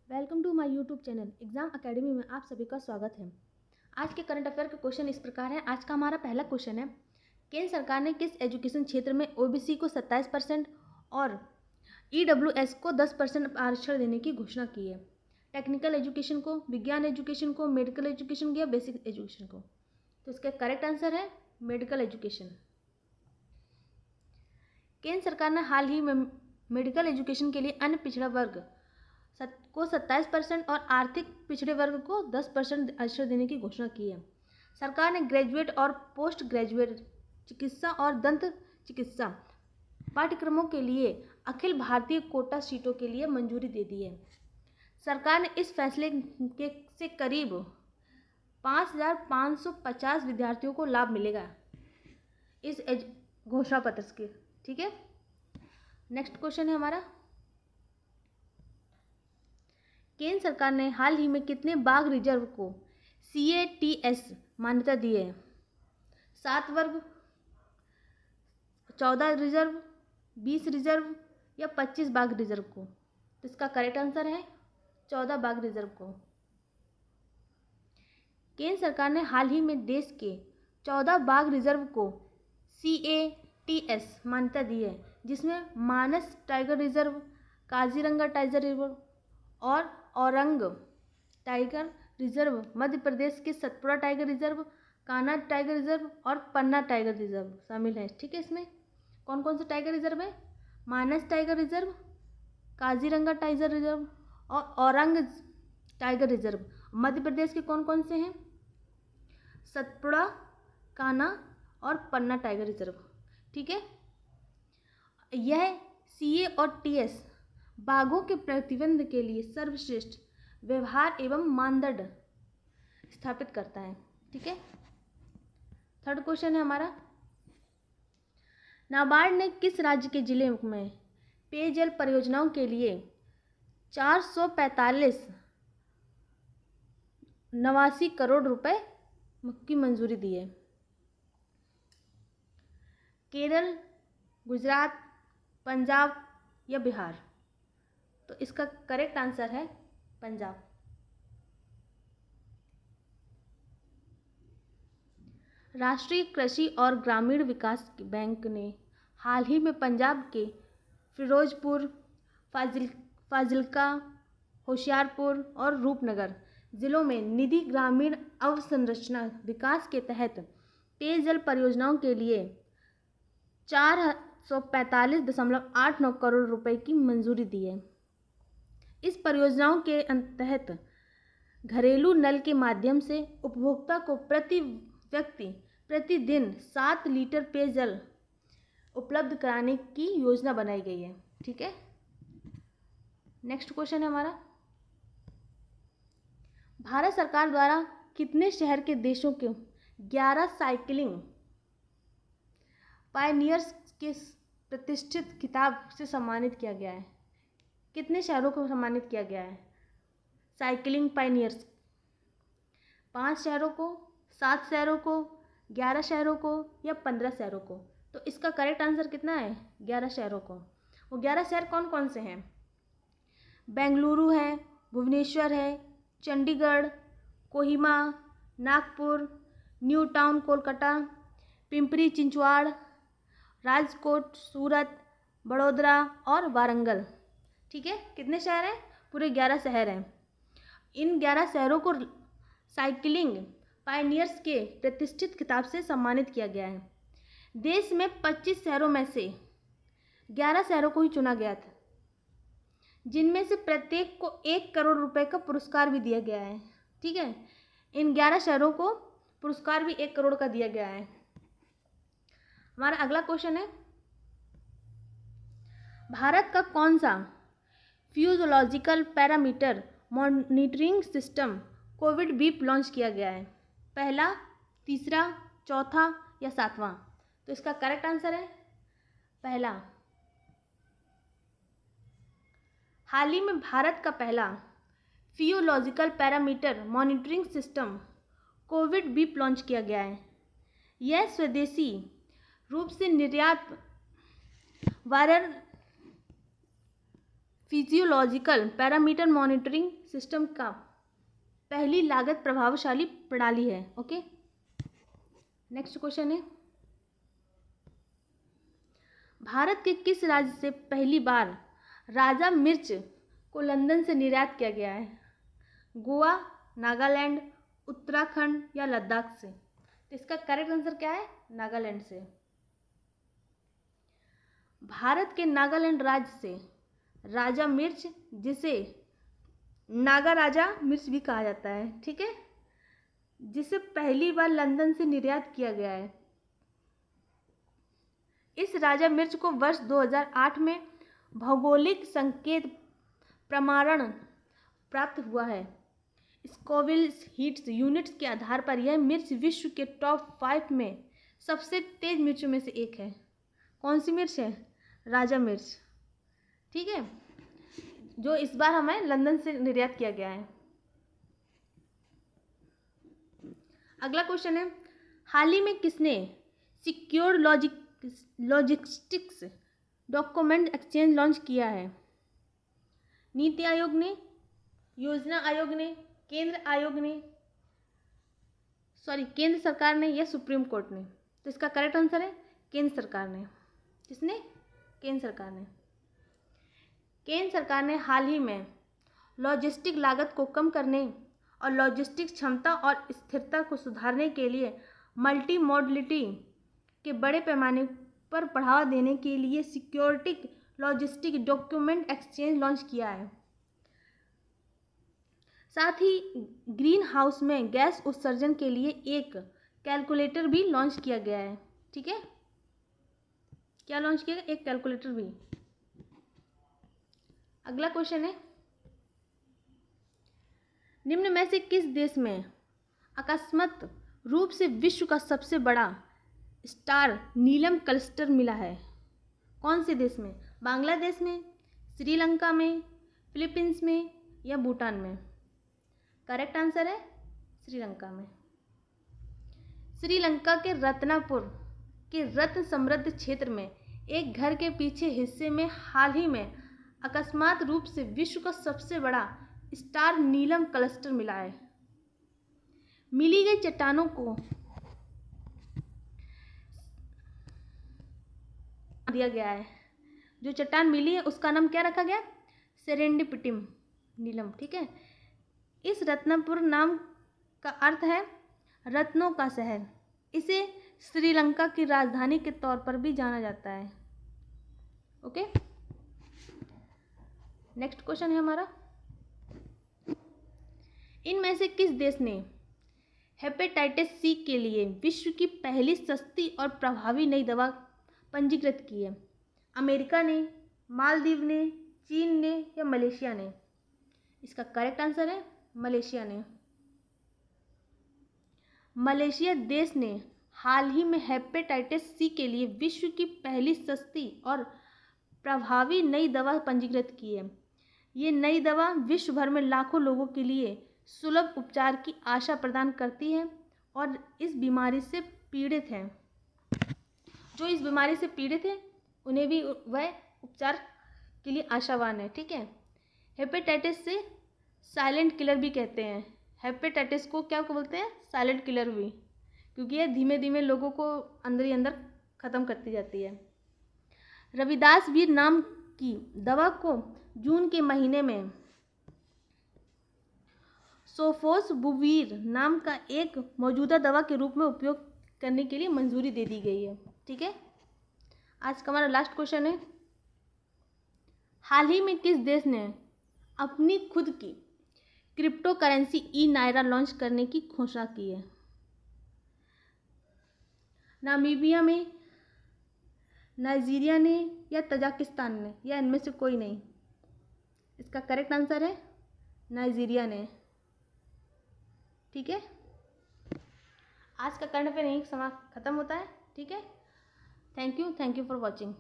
Welcome to my YouTube channel exam academy में आप सभी का स्वागत है। आज के करंट अफेयर का क्वेश्चन इस प्रकार है। आज का हमारा पहला क्वेश्चन है, केंद्र सरकार ने किस एजुकेशन क्षेत्र में ओबीसी को 27% और ईडब्ल्यूएस को 10% आरक्षण देने की घोषणा की है? टेक्निकल एजुकेशन को, विज्ञान एजुकेशन को, मेडिकल एजुकेशन को या बेसिक एजुकेशन को? तो इसका करेक्ट आंसर है मेडिकल एजुकेशन। केंद्र सरकार ने हाल ही में मेडिकल एजुकेशन के लिए अन्य पिछड़ा वर्ग को 27% और आर्थिक पिछड़े वर्ग को 10% आरक्षण देने की घोषणा की है। सरकार ने ग्रेजुएट और पोस्ट ग्रेजुएट चिकित्सा और दंत चिकित्सा पाठ्यक्रमों के लिए अखिल भारतीय कोटा सीटों के लिए मंजूरी दे दी है। सरकार ने इस फैसले से करीब 5,550 विद्यार्थियों को लाभ मिलेगा इस घोषणा पत्र के। ठीक है, नेक्स्ट क्वेश्चन है हमारा, केंद्र सरकार ने हाल ही में कितने बाघ रिजर्व को CATS मान्यता दी है? 7 वर्ग, 14 रिजर्व, 20 रिजर्व या 25 बाघ रिजर्व को? तो इसका करेक्ट आंसर है 14 बाघ रिजर्व को। केंद्र सरकार ने हाल ही में देश के 14 बाघ रिजर्व को CATS मान्यता दी है, जिसमें Manas tiger reserve, Kaziranga tiger reserve और औरंग टाइगर रिजर्व, मध्य प्रदेश के Satpura tiger reserve, Kanha tiger reserve और पन्ना टाइगर रिजर्व शामिल है। ठीक है, इसमें कौन कौन से टाइगर रिजर्व है? Manas tiger reserve, Kaziranga tiger reserve और औरंग टाइगर रिजर्व। मध्य प्रदेश के कौन कौन से हैं? सतपुड़ा, कान्हा और पन्ना टाइगर रिजर्व। ठीक है, यह CA और TS बाघों के प्रतिबंध के लिए सर्वश्रेष्ठ व्यवहार एवं मानदंड स्थापित करता है। ठीक है, थर्ड क्वेश्चन है हमारा, नाबार्ड ने किस राज्य के जिले में पेयजल परियोजनाओं के लिए 445 करोड़ रुपए की मंजूरी दी है? केरल, गुजरात, पंजाब या बिहार? तो इसका करेक्ट आंसर है पंजाब। राष्ट्रीय कृषि और ग्रामीण विकास बैंक ने हाल ही में पंजाब के फिरोजपुर, फाजिल्का, होशियारपुर और रूपनगर जिलों में निधि ग्रामीण अवसंरचना विकास के तहत पेयजल परियोजनाओं के लिए 445.89 करोड़ रुपए की मंजूरी दी है। इस परियोजनाओं के तहत घरेलू नल के माध्यम से उपभोक्ता को प्रति व्यक्ति प्रतिदिन 7 लीटर पेयजल उपलब्ध कराने की योजना बनाई गई है। ठीक है, नेक्स्ट क्वेश्चन है हमारा, भारत सरकार द्वारा कितने शहर के देशों के 11 साइकिलिंग पायनियर्स के प्रतिष्ठित खिताब से सम्मानित किया गया है? कितने शहरों को सम्मानित किया गया है साइकिलिंग पायनियर्स? 5 शहरों को, 7 शहरों को, 11 शहरों को या 15 शहरों को? तो इसका करेक्ट आंसर कितना है? 11 शहरों को। वो 11 शहर कौन कौन से हैं? बेंगलुरु है, भुवनेश्वर है, चंडीगढ़, कोहिमा, नागपुर, न्यू टाउन कोलकाता, पिंपरी चिंचवाड़, राजकोट, सूरत, बड़ोदरा और वारंगल। ठीक है, कितने शहर हैं? पूरे 11 शहर हैं। इन 11 शहरों को साइकिलिंग पायनियर्स के प्रतिष्ठित खिताब से सम्मानित किया गया है। देश में 25 शहरों में से 11 शहरों को ही चुना गया था, जिनमें से प्रत्येक को 1 करोड़ रुपए का पुरस्कार भी दिया गया है। ठीक है, इन 11 शहरों को पुरस्कार भी 1 करोड़ का दिया गया है। हमारा अगला क्वेश्चन है, भारत का कौन सा physiological parameter monitoring system Covid beep launch किया गया है? पहला, तीसरा, चौथा या 7वां? तो इसका करेक्ट आंसर है पहला। हाल ही में भारत का पहला physiological parameter monitoring system Covid beep launch किया गया है। यह स्वदेशी रूप से निर्यात viral physiological parameter monitoring system का पहली लागत प्रभावशाली प्रणाली है। ओके, नेक्स्ट क्वेश्चन है, भारत के किस राज्य से पहली बार राजा मिर्च को लंदन से निर्यात किया गया है? गोवा, नागालैंड, उत्तराखंड या लद्दाख से? तो इसका करेक्ट आंसर क्या है? नागालैंड से। भारत के नागालैंड राज्य से राजा मिर्च, जिसे नागा राजा मिर्च भी कहा जाता है, ठीक है, जिसे पहली बार लंदन से निर्यात किया गया है। इस राजा मिर्च को वर्ष 2008 में भौगोलिक संकेत प्रमाणन प्राप्त हुआ है। स्कोविल हीट्स यूनिट्स के आधार पर यह मिर्च विश्व के टॉप 5 में सबसे तेज मिर्चों में से एक है। कौन सी मिर्च है? राजा मिर्च, ठीक है, जो इस बार हमें लंदन से निर्यात किया गया है। अगला क्वेश्चन है, हाल ही में किसने secure logistics document exchange launch किया है? नीति आयोग ने, योजना आयोग ने, केंद्र सरकार ने या सुप्रीम कोर्ट ने? तो इसका करेक्ट आंसर है केंद्र सरकार ने। किसने? केंद्र सरकार ने। केंद्र सरकार ने हाल ही में लॉजिस्टिक लागत को कम करने और लॉजिस्टिक क्षमता और स्थिरता को सुधारने के लिए मल्टी मॉडलिटी के बड़े पैमाने पर बढ़ावा देने के लिए security logistic document exchange launch किया है। साथ ही ग्रीन हाउस में गैस उत्सर्जन के लिए एक कैलकुलेटर भी लॉन्च किया गया है, ठीक है, क्या लॉन्च किया गया? एक कैलकुलेटर भी। अगला क्वेश्चन है, निम्न में से किस देश में अकस्मात रूप से विश्व का सबसे बड़ा स्टार नीलम क्लस्टर मिला है? कौन से देश में? बांग्लादेश में, श्रीलंका में, फिलीपींस में या भूटान में? करेक्ट आंसर है श्रीलंका में। श्रीलंका के रत्नापुर के रत्न समृद्ध क्षेत्र में एक घर के पीछे हिस्से में हाल ही में अकस्मात रूप से विश्व का सबसे बड़ा स्टार नीलम क्लस्टर मिला है। मिली गई चट्टानों को दिया गया है। जो चट्टान मिली है उसका नाम क्या रखा गया? सेरेंडिपिटम नीलम, ठीक है। इस रत्नपुर नाम का अर्थ है रत्नों का शहर। इसे श्रीलंका की राजधानी के तौर पर भी जाना जाता है। ओके, नेक्स्ट क्वेश्चन है हमारा, इनमें से किस देश ने हेपेटाइटिस सी के लिए विश्व की पहली सस्ती और प्रभावी नई दवा पंजीकृत की है? अमेरिका ने, मालदीव ने, चीन ने या मलेशिया ने? इसका करेक्ट आंसर है मलेशिया ने। मलेशिया देश ने हाल ही में हेपेटाइटिस सी के लिए विश्व की पहली सस्ती और प्रभावी नई दवा पंजीकृत की है। ये नई दवा विश्व भर में लाखों लोगों के लिए सुलभ उपचार की आशा प्रदान करती है और इस बीमारी से पीड़ित हैं, जो इस बीमारी से पीड़ित हैं उन्हें भी वह उपचार के लिए आशावान है, ठीक है। हेपेटाइटिस से साइलेंट किलर भी कहते हैं। हेपेटाइटिस को क्या बोलते हैं? साइलेंट किलर भी, क्योंकि यह धीमे धीमे लोगों को अंदर ही अंदर ख़त्म करती जाती है। रविदास वीर नाम की दवा को जून के महीने में सोफोसबुवीर नाम का एक मौजूदा दवा के रूप में उपयोग करने के लिए मंजूरी दे दी गई है, ठीक है। आज का हमारा लास्ट क्वेश्चन है, हाल ही में किस देश ने अपनी खुद की क्रिप्टो करेंसी ई नायरा लॉन्च करने की घोषणा की है? नामीबिया में, नाइजीरिया ने या तजाकिस्तान ने या इनमें से कोई नहीं? इसका करेक्ट आंसर है नाइजीरिया ने, ठीक है। आज का करंट अफेयर यहीं समाप्त खत्म होता है, ठीक है। Thank you for watching.